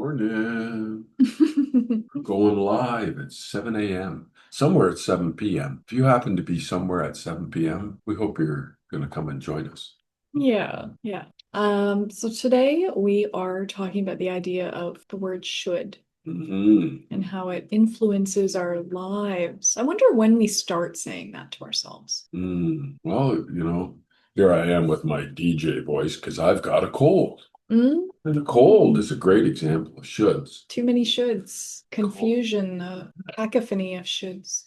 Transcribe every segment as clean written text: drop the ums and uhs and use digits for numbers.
Morning. We're going live at 7 a.m. Somewhere at 7 p.m. If you happen to be somewhere at 7 p.m., we hope you're going to come and join us. Yeah, yeah. So today we are talking about the idea of the word should Hmm. and how it influences our lives. I wonder when we start saying that to ourselves. Well, here I am with my DJ voice because I've got a cold. Mm? And a cold is a great example of shoulds. Too many shoulds, Cold. confusion, cacophony of shoulds.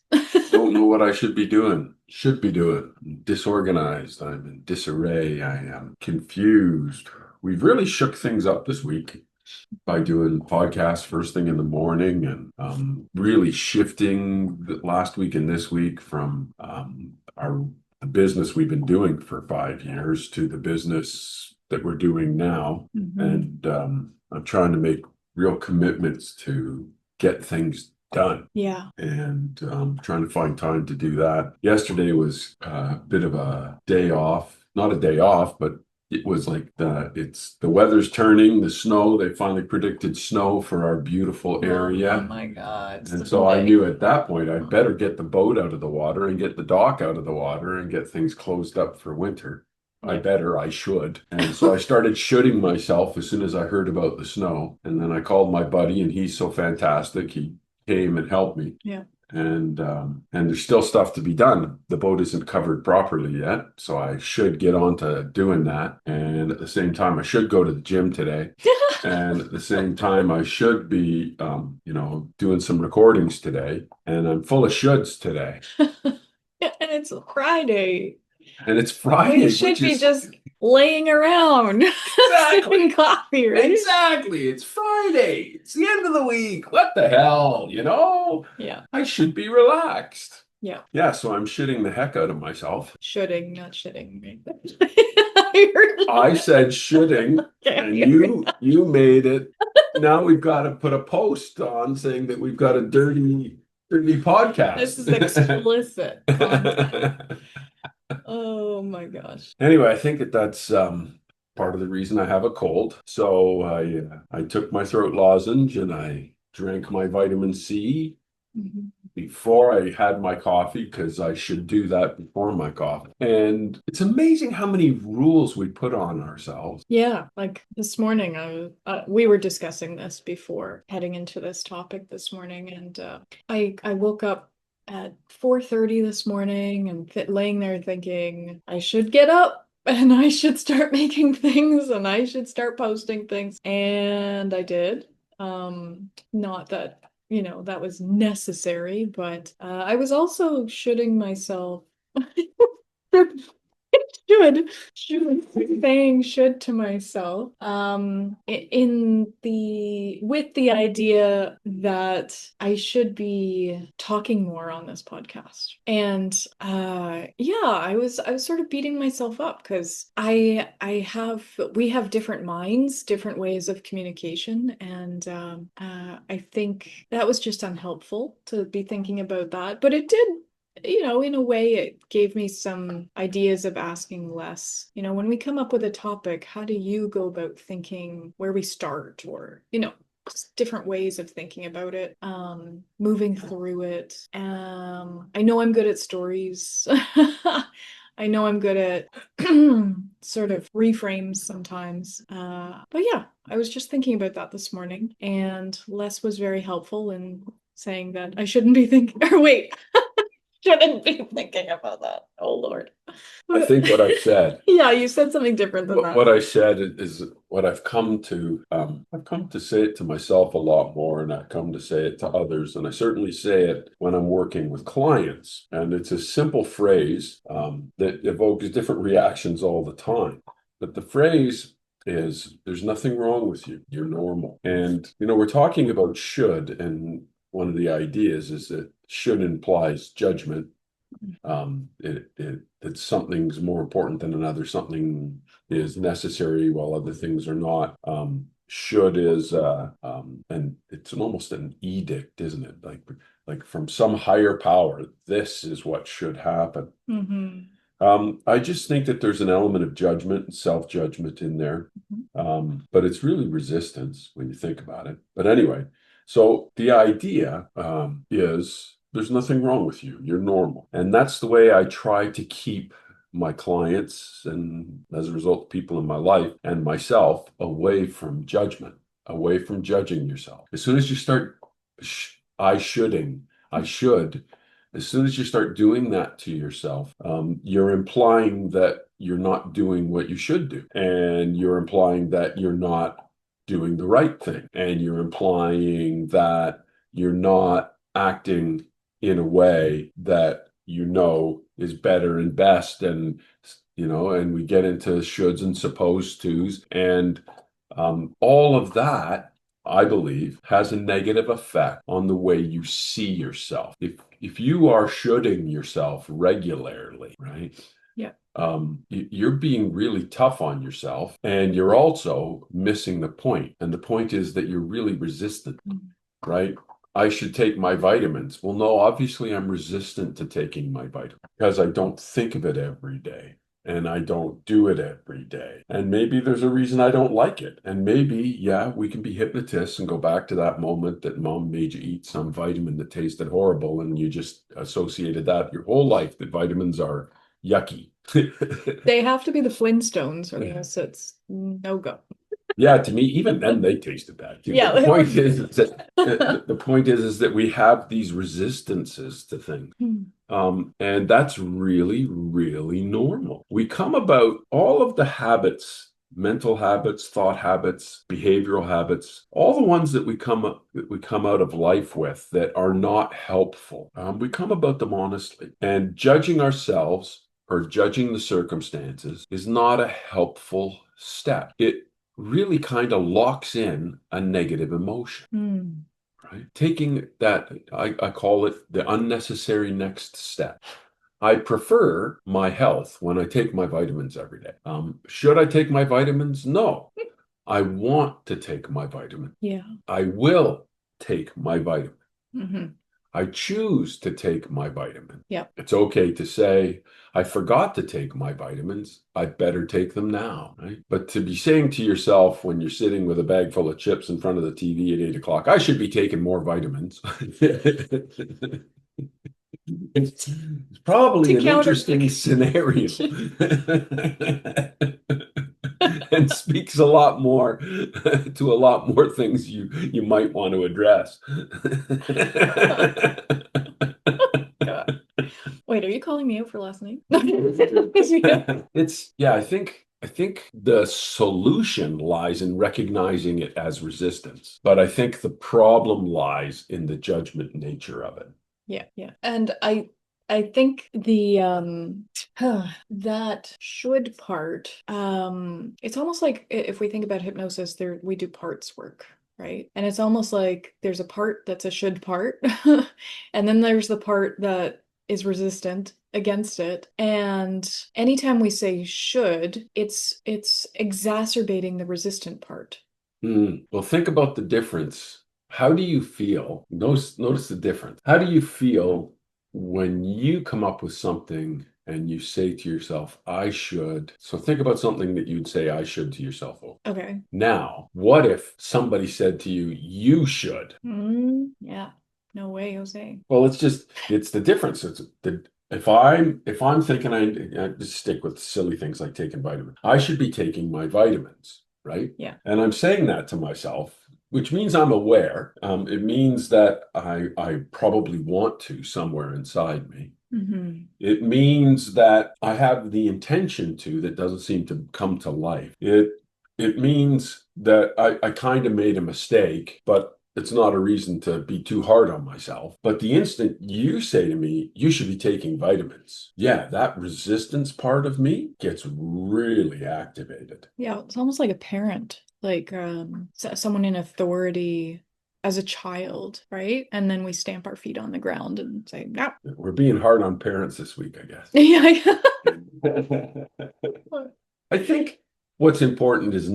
Don't know what I should be doing. Should be doing. I'm disorganized. I'm in disarray. I am confused. We've really shook things up this week by doing podcasts first thing in the morning and really shifting the last week and this week from our the business we've been doing for 5 years to the business that we're doing now. Mhm. And I'm trying to make real commitments to get things done Yeah. and trying to find time to do that. Yesterday was a bit of a day off, not a day off, but it was like the weather's turning, the snow, they finally predicted snow for our beautiful Oh area. my God, it's And the so I delay. knew at that point I'd better get the boat out of the water and get the dock out of the water and get things closed up for winter. Yeah. I should. And so I started shooting myself as soon as I heard about the snow. And then I called my buddy, and he's so fantastic. He came and helped me. Yeah. And there's still stuff to be done. The boat isn't covered properly yet, so I should get on to doing that. And at the same time, I should go to the gym today. And at the same time, I should be, doing some recordings today. And I'm full of shoulds today. Yeah, and it's Friday. And it's We Friday, should which be is just laying around, sipping exactly, coffee, right? exactly. It's Friday. It's the end of the week. What the hell, Yeah, I should be relaxed. yeah. Yeah, so I'm shitting the heck out of myself. Shoulding, not shitting. I I heard said shitting, okay, and I heard that. you made it. Now we've got to put a post on saying that we've got a dirty This podcast. is explicit content. Oh my gosh. Anyway, I think that's part of the reason I have a cold. So I took my throat lozenge and I drank my vitamin C Mhm. before I had my coffee because I should do that before my coffee. And it's amazing how many rules we put on ourselves. Yeah, like this morning, we were discussing this before heading into this topic this morning, and I woke up at 4:30 this morning and laying there thinking I should get up and I should start making things and I should start posting things, and I did. Not that, that was necessary, but I was also shooting myself. Should saying should to myself in the with the idea that I should be talking more on this podcast. And yeah, I was sort of beating myself up because we have different minds, different ways of communication, and I think that was just unhelpful to be thinking about that, but it did, in a way, it gave me some ideas of asking less. When we come up with a topic, how do you go about thinking where we start, or, just different ways of thinking about it, moving through it. I know I'm good at stories. I know I'm good at sort of reframes sometimes. But yeah, I was just thinking about that this morning, and Les was very helpful in saying that I shouldn't be thinking, or wait, shouldn't be thinking about that. Oh Lord. I think what I said Yeah, you said something different than that. what I said is what I've come to. I've come to say it to myself a lot more, and I've come to say it to others. And I certainly say it when I'm working with clients. And it's a simple phrase that evokes different reactions all the time. But the phrase is, there's nothing wrong with you. You're normal. And, we're talking about should. And one of the ideas is that should implies judgment. That something's more important than another, something is necessary while other things are not. Should is and it's almost an edict, isn't it? Like from some higher power, this is what should happen. Mm-hmm. I just think that there's an element of judgment and self-judgment in there. But it's really resistance when you think about it. But anyway, so the idea is there's nothing wrong with you. You're normal. And that's the way I try to keep my clients and as a result, people in my life and myself away from judgment, away from judging yourself. As soon as you start I should, as soon as you start doing that to yourself, you're implying that you're not doing what you should do. And you're implying that you're not doing the right thing. And you're implying that you're not acting in a way that you know is better and best. And, and we get into shoulds and supposed tos. And all of that, I believe, has a negative effect on the way you see yourself. If you are shoulding yourself regularly, right? Yeah. You're being really tough on yourself, and you're also missing the point. And the point is that you're really resistant, right? I should take my vitamins. Well, no, obviously I'm resistant to taking my vitamins because I don't think of it every day. And I don't do it every day. And maybe there's a reason I don't like it. And maybe, yeah, we can be hypnotists and go back to that moment that mom made you eat some vitamin that tasted horrible and you just associated that your whole life, that vitamins are yucky. They have to be the Flintstones or else it's no go. Yeah, to me, even then they tasted bad too. Yeah. The point is that the point is that we have these resistances to things. And that's really, really normal. We come about all of the habits, mental habits, thought habits, behavioral habits, all the ones that we come out of life with that are not helpful. We come about them honestly. And judging ourselves or judging the circumstances is not a helpful step. It really kind of locks in a negative emotion. Right? Taking that, I call it the unnecessary next step. I prefer my health when I take my vitamins every day. Should I take my vitamins? No. I want to take my vitamin. Yeah. I will take my vitamin. Mm-hmm. I choose to take my vitamin. Yeah. It's okay to say, I forgot to take my vitamins. I better take them now, right? But to be saying to yourself when you're sitting with a bag full of chips in front of the TV at 8 o'clock, I should be taking more vitamins. It's probably an interesting scenario. And speaks a lot more to a lot more things you might want to address. Wait, are you calling me out for last night? I think the solution lies in recognizing it as resistance, but I think the problem lies in the judgment nature of it. Yeah. And I think the that should part, it's almost like if we think about hypnosis, we do parts work, right? And it's almost like there's a part that's a should part, and then there's the part that is resistant against it. And anytime we say should, it's exacerbating the resistant part. Well, think about the difference. How do you feel? Notice the difference. How do you feel when you come up with something and you say to yourself, I should? So think about something that you'd say, I should to yourself. Okay. Now, what if somebody said to you, you should? Yeah. No way, Jose. Well, it's the difference. If I'm thinking I just stick with silly things like taking vitamins, I should be taking my vitamins, right? Yeah. And I'm saying that to myself, which means I'm aware. It means that I probably want to somewhere inside me. Mm-hmm. It means that I have the intention to that doesn't seem to come to life. It means that I kind of made a mistake, but it's not a reason to be too hard on myself. But the instant you say to me, you should be taking vitamins, yeah, that resistance part of me gets really activated. Yeah, it's almost like a parent, like someone in authority as a child, right? And then we stamp our feet on the ground and say, no. We're being hard on parents this week, I guess. Yeah. I think what's important is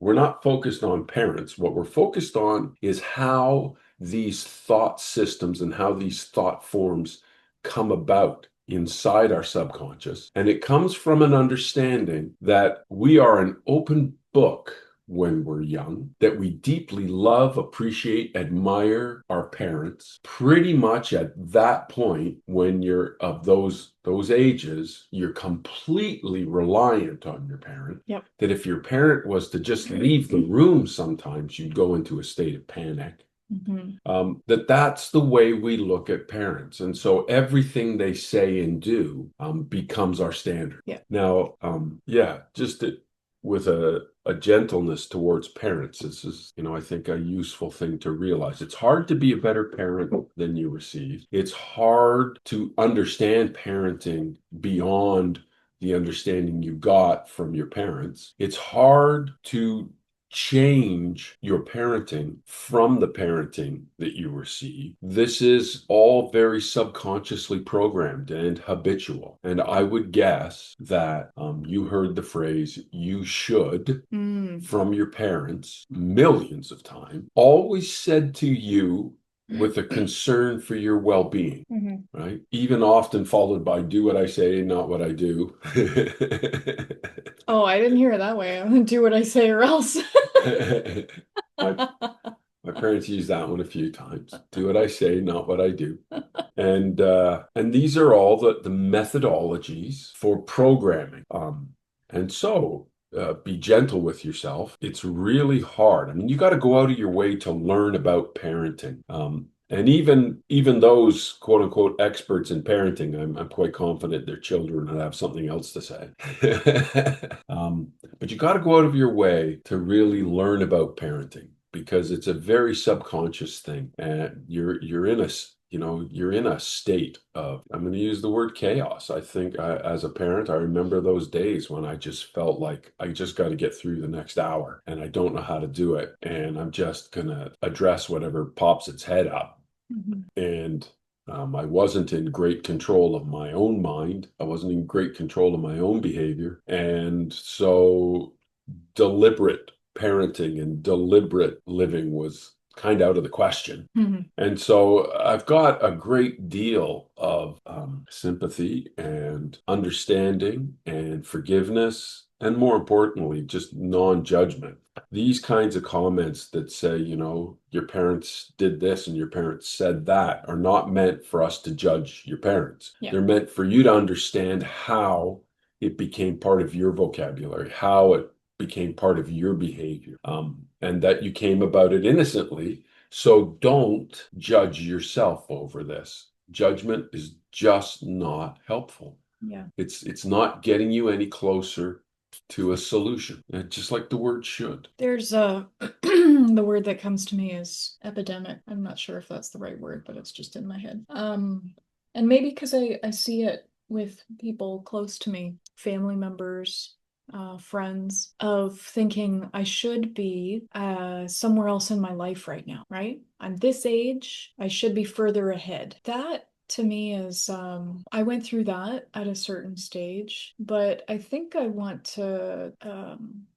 we're not focused on parents. What we're focused on is how these thought systems and how these thought forms come about inside our subconscious. And it comes from an understanding that we are an open book when we're young, that we deeply love, appreciate, admire our parents. Pretty much at that point, when you're of those ages, you're completely reliant on your parent. Yep. That if your parent was to just leave the room, sometimes you'd go into a state of panic. That's the way we look at parents. And so everything they say and do becomes our standard. Yeah. Now, with a gentleness towards parents, this is, I think, a useful thing to realize. It's hard to be a better parent than you receive. It's hard to understand parenting beyond the understanding you got from your parents. It's hard to change your parenting from the parenting that you receive. This is all very subconsciously programmed and habitual. And I would guess that you heard the phrase, you should, from your parents millions of times, always said to you with a concern for your well-being, right? Even often followed by do what I say, not what I do. Oh, I didn't hear it that way. I'm gonna do what I say or else. My parents used that one a few times. Do what I say, not what I do. And these are all the methodologies for programming. And so be gentle with yourself. It's really hard. I mean, you got to go out of your way to learn about parenting. And even those quote unquote experts in parenting, I'm quite confident their children will have something else to say. But you got to go out of your way to really learn about parenting, because it's a very subconscious thing, and you're in a state of, I'm going to use the word chaos. I think as a parent, I remember those days when I just felt like I just got to get through the next hour and I don't know how to do it. And I'm just going to address whatever pops its head up. And I wasn't in great control of my own mind. I wasn't in great control of my own behavior. And so deliberate parenting and deliberate living was kind of out of the question. And so I've got a great deal of sympathy and understanding and forgiveness, and more importantly, just non-judgment. These kinds of comments that say, your parents did this and your parents said that, are not meant for us to judge your parents. Yeah. They're meant for you to understand how it became part of your vocabulary, how it became part of your behavior, and that you came about it innocently. So don't judge yourself over this. Judgment is just not helpful. Yeah. It's not getting you any closer to a solution, just like the word should. There's the word that comes to me is epidemic. I'm not sure if that's the right word, but it's just in my head. And maybe because I see it with people close to me, family members, friends, of thinking I should be somewhere else in my life right now, right? I'm this age, I should be further ahead. That to me is, I went through that at a certain stage, but I think I want to,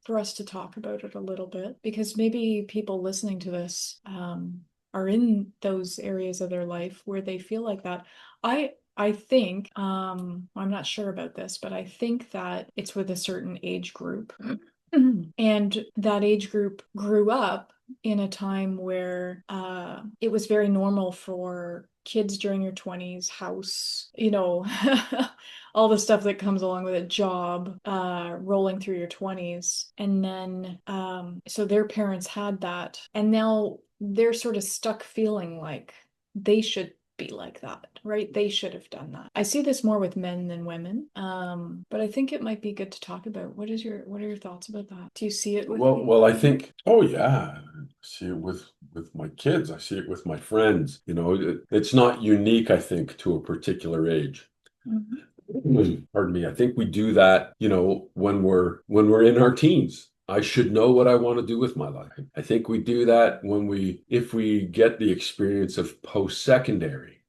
for us to talk about it a little bit, because maybe people listening to this are in those areas of their life where they feel like that. I think, I'm not sure about this, but I think that it's with a certain age group. And that age group grew up in a time where it was very normal for kids during your 20s, house, all the stuff that comes along with a job, rolling through your 20s. And then, so their parents had that. And now they're sort of stuck feeling like they should be like that, right? They should have done that. I see this more with men than women, but I think it might be good to talk about. What are your thoughts about that? Do you see it with Well, I think, oh yeah, I see it with my kids. I see it with my friends. It's not unique, I think, to a particular age. Pardon me. I think we do that, when we're in our teens. I should know what I want to do with my life. I think we do that if we get the experience of post-secondary.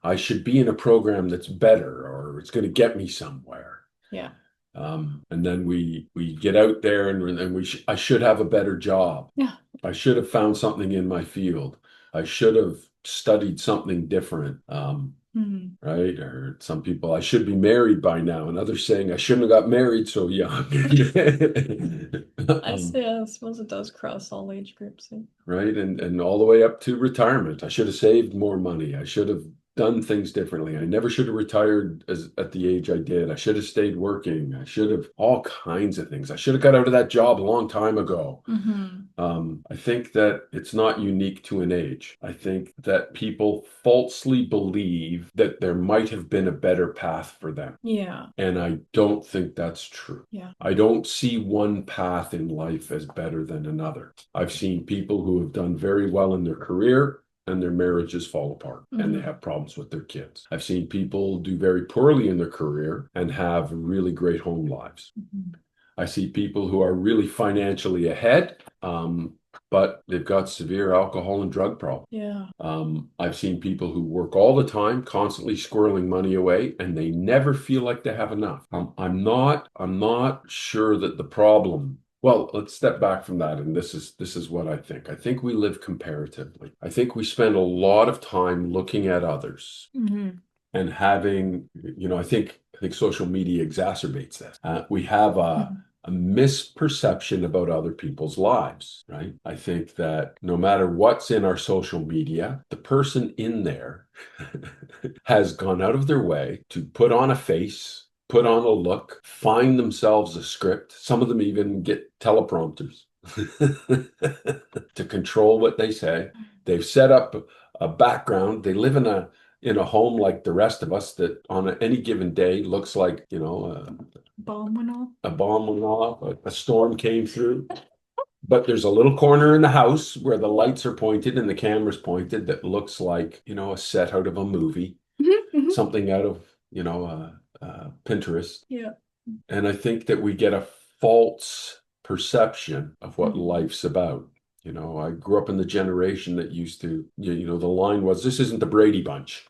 I should be in a program that's better, or it's going to get me somewhere. Yeah. And then we get out there and I should have a better job. Yeah. I should have found something in my field. I should have studied something different. Mhm. right? Or some people, I should be married by now, and others saying I shouldn't have got married so young. I say, I suppose it does cross all age groups. Eh? Right? And all the way up to retirement. I should have saved more money. I should have done things differently. I never should have retired as at the age I did. I should have stayed working. I should have all kinds of things. I should have got out of that job a long time ago. Mm-hmm. I think that it's not unique to an age. I think that people falsely believe that there might have been a better path for them. Yeah. And I don't think that's true. Yeah. I don't see one path in life as better than another. I've seen people who have done very well in their career and their marriages fall apart and they Mm-hmm. have problems with their kids. I've seen people do very poorly in their career and have really great home lives. Mm-hmm. I see people who are really financially ahead, but they've got severe alcohol and drug problems. Yeah. I've seen people who work all the time, constantly squirreling money away, and they never feel like they have enough. I'm not sure that the problem. Well, let's step back from that, and this is what I think. I think we live comparatively. I think we spend a lot of time looking at others Mm-hmm. and having, I think social media exacerbates this. We have a misperception about other people's lives, right? I think that no matter what's in our social media, the person in there has gone out of their way to put on a face, put on a look, find themselves a script. Some of them even get teleprompters to control what they say. They've set up a background. They live in a home like the rest of us that on any given day looks like, Bomb went off. a bomb went off, a storm came through. But there's a little corner in the house where the lights are pointed and the camera's pointed that looks like, a set out of a movie, Mm-hmm. something out of, Pinterest. Yeah. And I think that we get a false perception of what Mm-hmm. life's about. I grew up in the generation that used to, the line was, this isn't the Brady Bunch,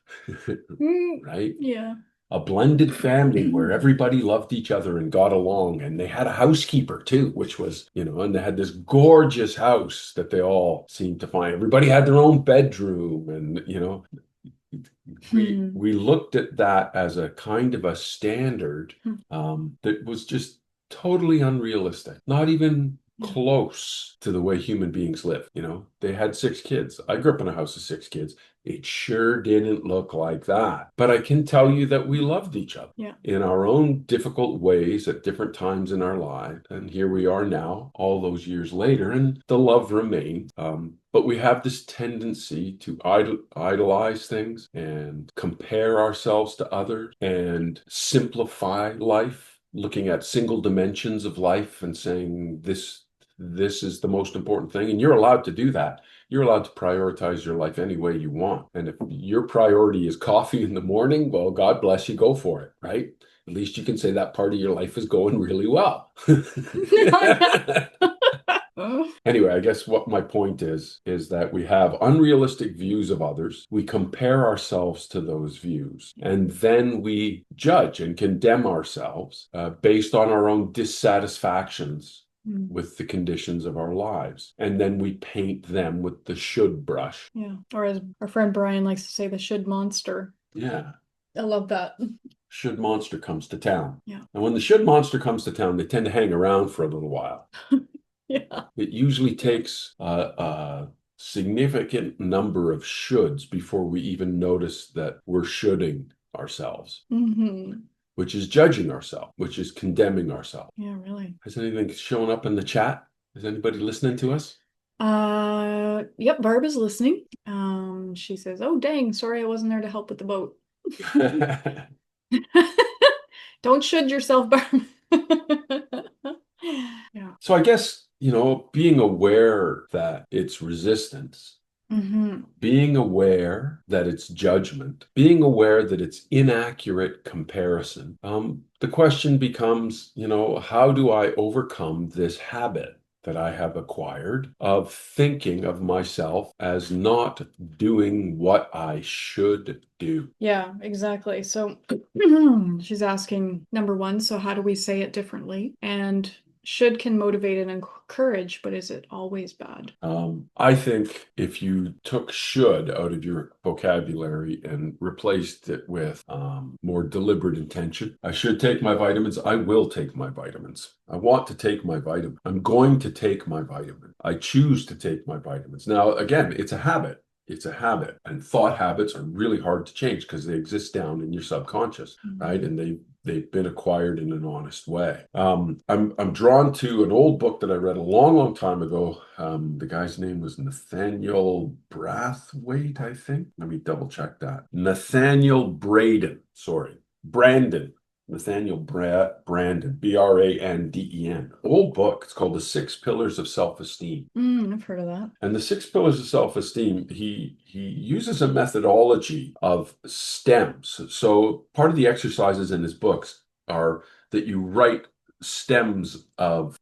right? Yeah. A blended family where everybody loved each other and got along. And they had a housekeeper too, which was, and they had this gorgeous house that they all seemed to find. Everybody had their own bedroom. And, Hmm. we looked at that as a kind of a standard Hmm. that was just totally unrealistic, not even Yeah. close to the way human beings live. They had 6 kids. I grew up in a house of 6 kids. It sure didn't look like that. But I can tell you that we loved each other Yeah. in our own difficult ways at different times in our lives. And here we are now, all those years later, and the love remained. But we have this tendency to idolize things and compare ourselves to others and simplify life, looking at single dimensions of life and saying this is the most important thing. And you're allowed to do that. You're allowed to prioritize your life any way you want. And if your priority is coffee in the morning, well, God bless you, go for it, right? At least you can say that part of your life is going really well. Oh. Anyway, I guess what my point is that we have unrealistic views of others. We compare ourselves to those views, and then we judge and condemn ourselves based on our own dissatisfactions with the conditions of our lives. And then we paint them with the should brush. Yeah. Or as our friend Brian likes to say, the should monster. Yeah. I love that. Should monster comes to town. Yeah. And when the should monster comes to town, they tend to hang around for a little while. Yeah. It usually takes a significant number of shoulds before we even notice that we're shoulding ourselves. Mm-hmm. Which is judging ourselves, which is condemning ourselves. Yeah, really. Has anything shown up in the chat? Is anybody listening to us? Yep, Barb is listening. She says, "Oh, dang, sorry I wasn't there to help with the boat." Don't should yourself, Barb. Yeah. So I guess, being aware that it's resistance, Mm-hmm. being aware that it's judgment, being aware that it's inaccurate comparison. The question becomes, how do I overcome this habit that I have acquired of thinking of myself as not doing what I should do? Yeah, exactly. So she's asking, number one, so how do we say it differently? And should can motivate and encourage, but is it always bad? I think if you took should out of your vocabulary and replaced it with more deliberate intention, I should take my vitamins. I will take my vitamins. I want to take my vitamin. I'm going to take my vitamin. I choose to take my vitamins. Now, again, it's a habit. It's a habit, and thought habits are really hard to change because they exist down in your subconscious, right? And they've been acquired in an honest way. I'm drawn to an old book that I read a long time ago. The guy's name was Nathaniel Brathwaite, I think. Let me double check that. Nathaniel Braden, sorry, Brandon. Nathaniel Branden, Branden. Old book. It's called The Six Pillars of Self-Esteem. I've heard of that. And the six pillars of self-esteem, he uses a methodology of stems. So part of the exercises in his books are that you write stems of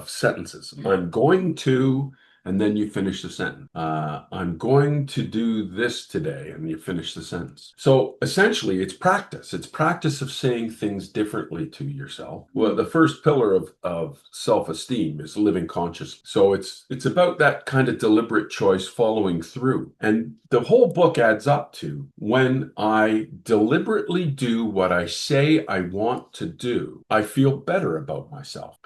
sentences. I'm going to, and then you finish the sentence. I'm going to do this today, and you finish the sentence. So essentially, it's practice. It's practice of saying things differently to yourself. Well, the first pillar of self-esteem is living consciously. So it's about that kind of deliberate choice following through. And the whole book adds up to when I deliberately do what I say I want to do, I feel better about myself.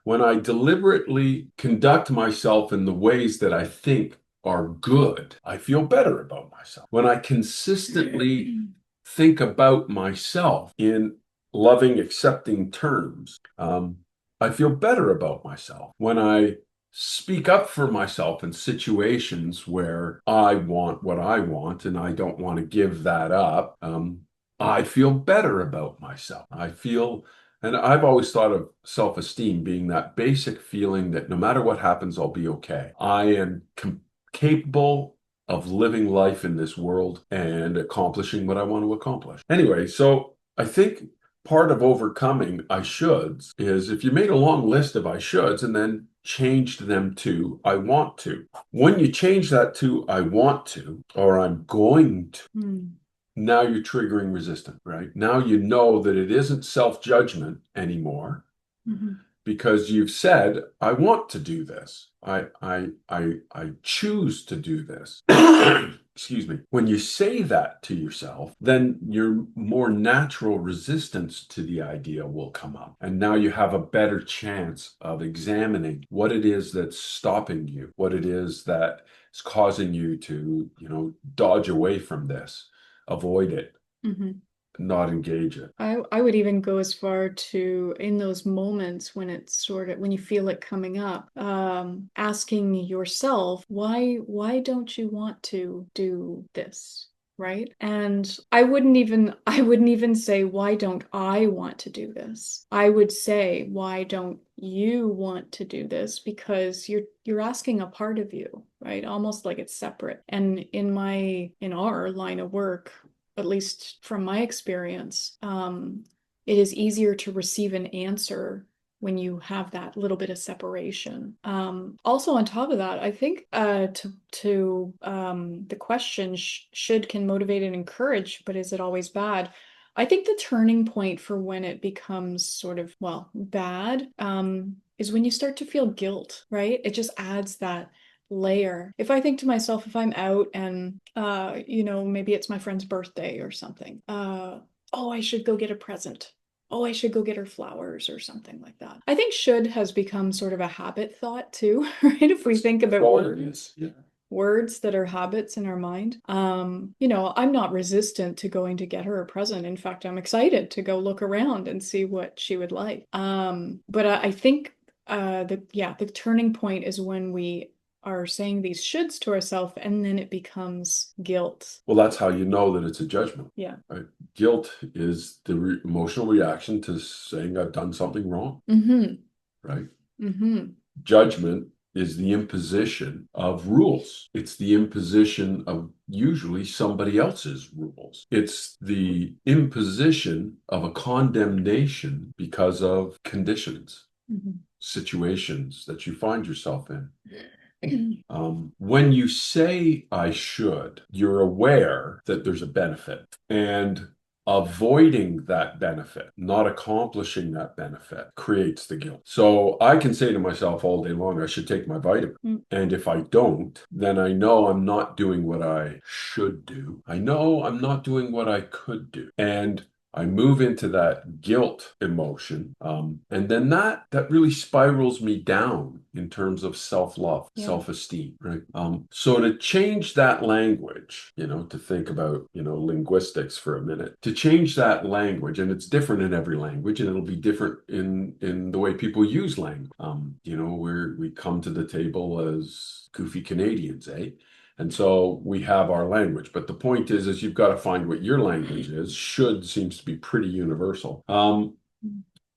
When I deliberately conduct myself in the ways that I think are good, I feel better about myself. When I consistently think about myself in loving, accepting terms, I feel better about myself. When I speak up for myself in situations where I want what I want and I don't want to give that up, I feel better about myself. And I've always thought of self-esteem being that basic feeling that no matter what happens, I'll be okay. I am capable of living life in this world and accomplishing what I want to accomplish. Anyway, so I think part of overcoming I shoulds is if you made a long list of I shoulds and then changed them to I want to. When you change that to I want to or I'm going to, now you're triggering resistance, right? Now you know that it isn't self-judgment anymore because you've said, I want to do this. I choose to do this. Excuse me. When you say that to yourself, then your more natural resistance to the idea will come up. And now you have a better chance of examining what it is that's stopping you, what it is that is causing you to, dodge away from this. Avoid it, not engage it. I would even go as far to, in those moments when it's when you feel it coming up, asking yourself, why don't you want to do this? Right? And I wouldn't even say, why don't I want to do this? I would say, why don't you want to do this? Because you're asking a part of you, right? Almost like it's separate. And in our line of work, at least from my experience, it is easier to receive an answer when you have that little bit of separation. Also, on top of that, I think to the question, should can motivate and encourage, but is it always bad? I think the turning point for when it becomes sort of, bad, is when you start to feel guilt, right? It just adds that layer. If I think to myself, if I'm out and maybe it's my friend's birthday or something, oh, I should go get a present. Oh, I should go get her flowers or something like that. I think should has become sort of a habit thought too, right? If we think about words that are habits in our mind. I'm not resistant to going to get her a present. In fact, I'm excited to go look around and see what she would like. But I think the turning point is when we are saying these shoulds to ourselves, and then it becomes guilt. Well, that's how you know that it's a judgment. Yeah. Right? Guilt is the emotional reaction to saying I've done something wrong. Right? Judgment is the imposition of rules. It's the imposition of usually somebody else's rules. It's the imposition of a condemnation because of conditions, situations that you find yourself in. When you say I should, you're aware that there's a benefit. And avoiding that benefit, not accomplishing that benefit, creates the guilt. So I can say to myself all day long, I should take my vitamin. And if I don't, then I know I'm not doing what I should do. I know I'm not doing what I could do. And I move into that guilt emotion, and then that really spirals me down in terms of self-love, self-esteem, right? So to change that language, to think about, linguistics for a minute, to change that language, and it's different in every language, and it'll be different in the way people use language. Where we come to the table as goofy Canadians, eh? And so we have our language, but the point is you've got to find what your language is. Should seems to be pretty universal.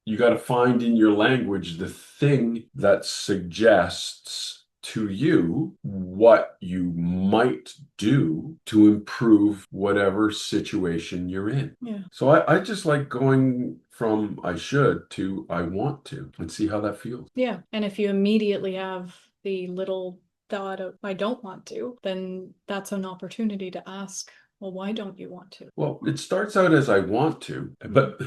You got to find in your language the thing that suggests to you what you might do to improve whatever situation you're in. Yeah. So I just like going from I should to I want to and see how that feels. Yeah. And if you immediately have the little thought of I don't want to, then that's an opportunity to ask, well, why don't you want to? Well, it starts out as I want to, but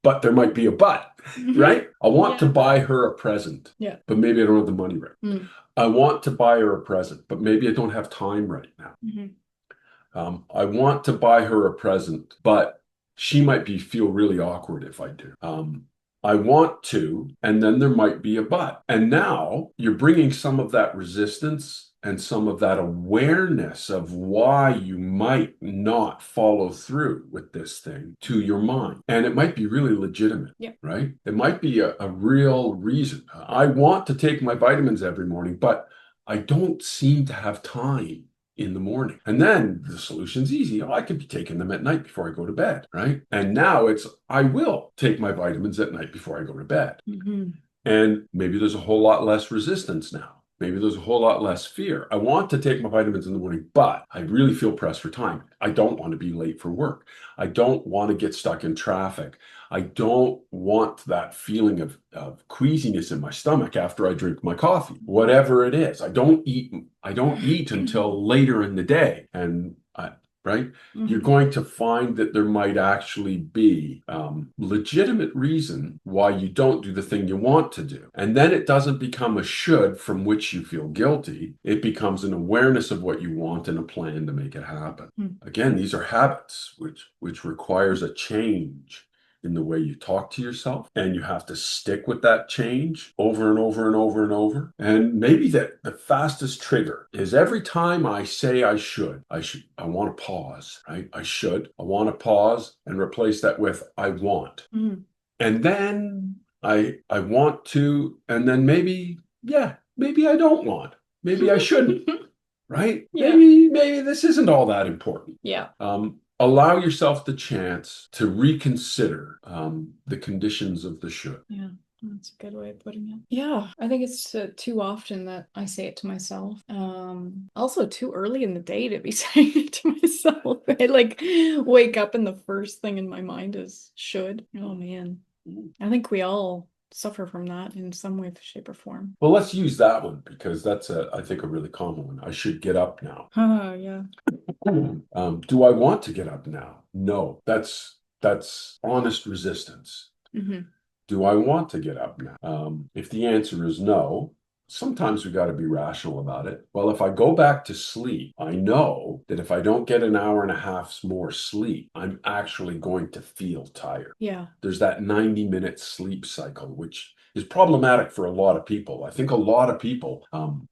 but there might be a but, right? I want to buy her a present, but maybe I don't have the money right. I want to buy her a present, but maybe I don't have time right now. I want to buy her a present, but she might feel really awkward if I do. I want to, and then there might be a but. And now you're bringing some of that resistance and some of that awareness of why you might not follow through with this thing to your mind. And it might be really legitimate, right? It might be a real reason. I want to take my vitamins every morning, but I don't seem to have time in the morning. And then the solution's easy. I could be taking them at night before I go to bed, right? And now I will take my vitamins at night before I go to bed. And maybe there's a whole lot less resistance now. Maybe there's a whole lot less fear. I want to take my vitamins in the morning, but I really feel pressed for time. I don't want to be late for work. I don't want to get stuck in traffic. I don't want that feeling of queasiness in my stomach after I drink my coffee, whatever it is. I don't eat until later in the day. And right? You're going to find that there might actually be legitimate reason why you don't do the thing you want to do. And then it doesn't become a should from which you feel guilty. It becomes an awareness of what you want and a plan to make it happen. Again, these are habits, which requires a change in the way you talk to yourself, and you have to stick with that change over and over and over and over. And maybe that the fastest trigger is every time I say I want to pause, right? I want to pause and replace that with I want. And then I want to, and then maybe I don't want. Maybe I shouldn't, right? Maybe this isn't all that important. Allow yourself the chance to reconsider the conditions of the should. Yeah, that's a good way of putting it. Yeah, I think it's too often that I say it to myself. Also too early in the day to be saying it to myself. I wake up and the first thing in my mind is should. Oh man. I think we all suffer from that in some way, shape, or form. Well, let's use that one because that's I think a really common one. I should get up now. Oh, yeah. Do I want to get up now? No, that's honest resistance. Do I want to get up now? If the answer is no, sometimes we got to be rational about it. Well, if I go back to sleep, I know that if I don't get an hour and a half more sleep, I'm actually going to feel tired. There's that 90-minute sleep cycle, which is problematic for a lot of people. I think a lot of people, I'm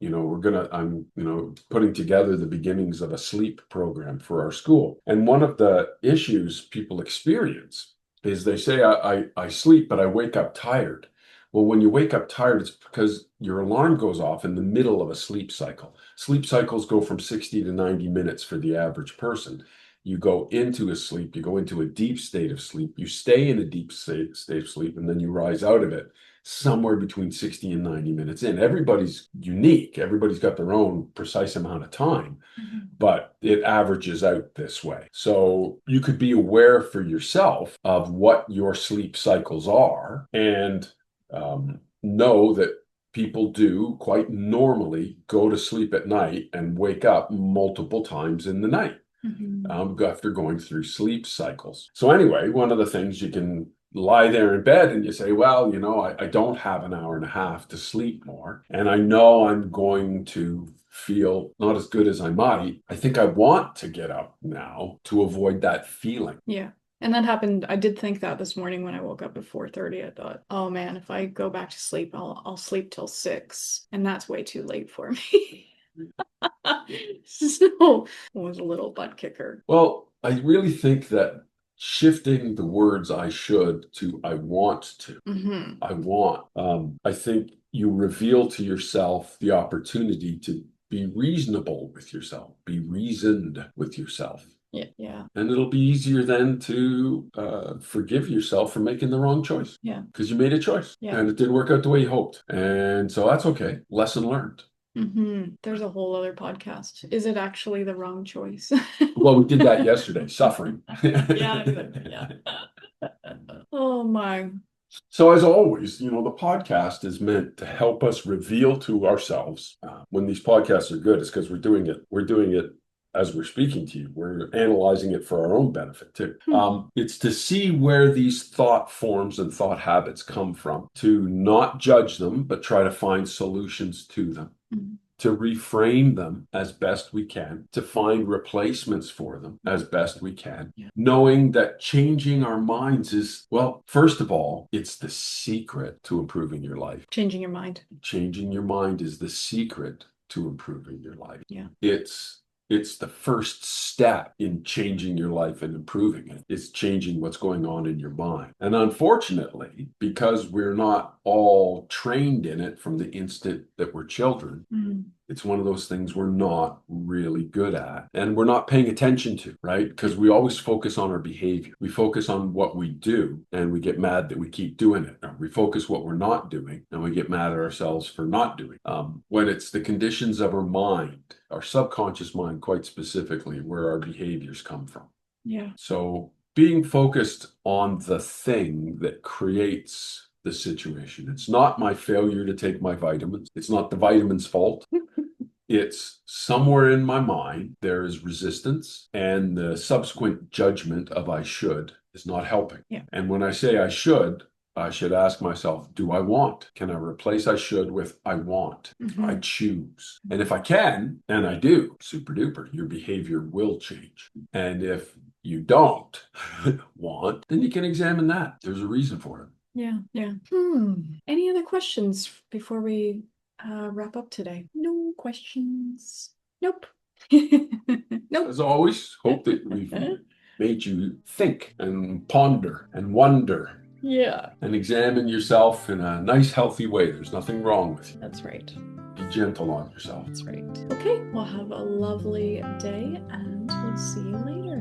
putting together the beginnings of a sleep program for our school. And one of the issues people experience is they say, I sleep, but I wake up tired. Well, when you wake up tired, it's because your alarm goes off in the middle of a sleep cycle. Sleep cycles go from 60 to 90 minutes for the average person. You go into a sleep, you go into a deep state of sleep, you stay in a deep state of sleep, and then you rise out of it somewhere between 60 and 90 minutes in. Everybody's unique. Everybody's got their own precise amount of time, but it averages out this way. So you could be aware for yourself of what your sleep cycles are and know that people do quite normally go to sleep at night and wake up multiple times in the night. after going through sleep cycles. So anyway, one of the things you can lie there in bed and you say, well, I don't have an hour and a half to sleep more, and I know I'm going to feel not as good as I might. I think I want to get up now to avoid that feeling. Yeah. And that happened. I did think that this morning when I woke up at 4:30. I thought, oh man, if I go back to sleep, I'll sleep till 6, and that's way too late for me. So it was a little butt kicker. Well, I really think that shifting the words I should to I want to, I want, I think you reveal to yourself the opportunity to be reasonable with yourself, be reasoned with yourself. Yeah. And it'll be easier then to forgive yourself for making the wrong choice. Yeah. Because you made a choice and it didn't work out the way you hoped. And so that's okay. Lesson learned. There's a whole other podcast. Is it actually the wrong choice? Well, we did that yesterday, suffering. Yeah. Oh my. So as always, the podcast is meant to help us reveal to ourselves when these podcasts are good. It's because we're doing it as we're speaking to you. We're analyzing it for our own benefit too. It's to see where these thought forms and thought habits come from, to not judge them, but try to find solutions to them. To reframe them as best we can, to find replacements for them as best we can, knowing that changing our minds is, well, first of all, it's the secret to improving your life. Changing your mind. Changing your mind is the secret to improving your life. Yeah. It's the first step in changing your life and improving it. It's changing what's going on in your mind. And unfortunately, because we're not all trained in it from the instant that we're children, it's one of those things we're not really good at and we're not paying attention to, right? Because we always focus on our behavior. We focus on what we do and we get mad that we keep doing it. Or we focus what we're not doing and we get mad at ourselves for not doing it. When it's the conditions of our mind, our subconscious mind quite specifically, where our behaviors come from. Yeah. So being focused on the thing that creates the situation. It's not my failure to take my vitamins. It's not the vitamins' fault. It's somewhere in my mind, there is resistance, and the subsequent judgment of I should is not helping. Yeah. And when I say I should ask myself, do I want? Can I replace I should with I want? I choose. And if I can, and I do, super duper, your behavior will change. And if you don't want, then you can examine that. There's a reason for it. Yeah. Any other questions before we wrap up today? No questions. Nope. Nope. As always, hope that we've made you think and ponder and wonder. Yeah. And examine yourself in a nice, healthy way. There's nothing wrong with you. That's right. Be gentle on yourself. That's right. Okay. Well, have a lovely day and we'll see you later.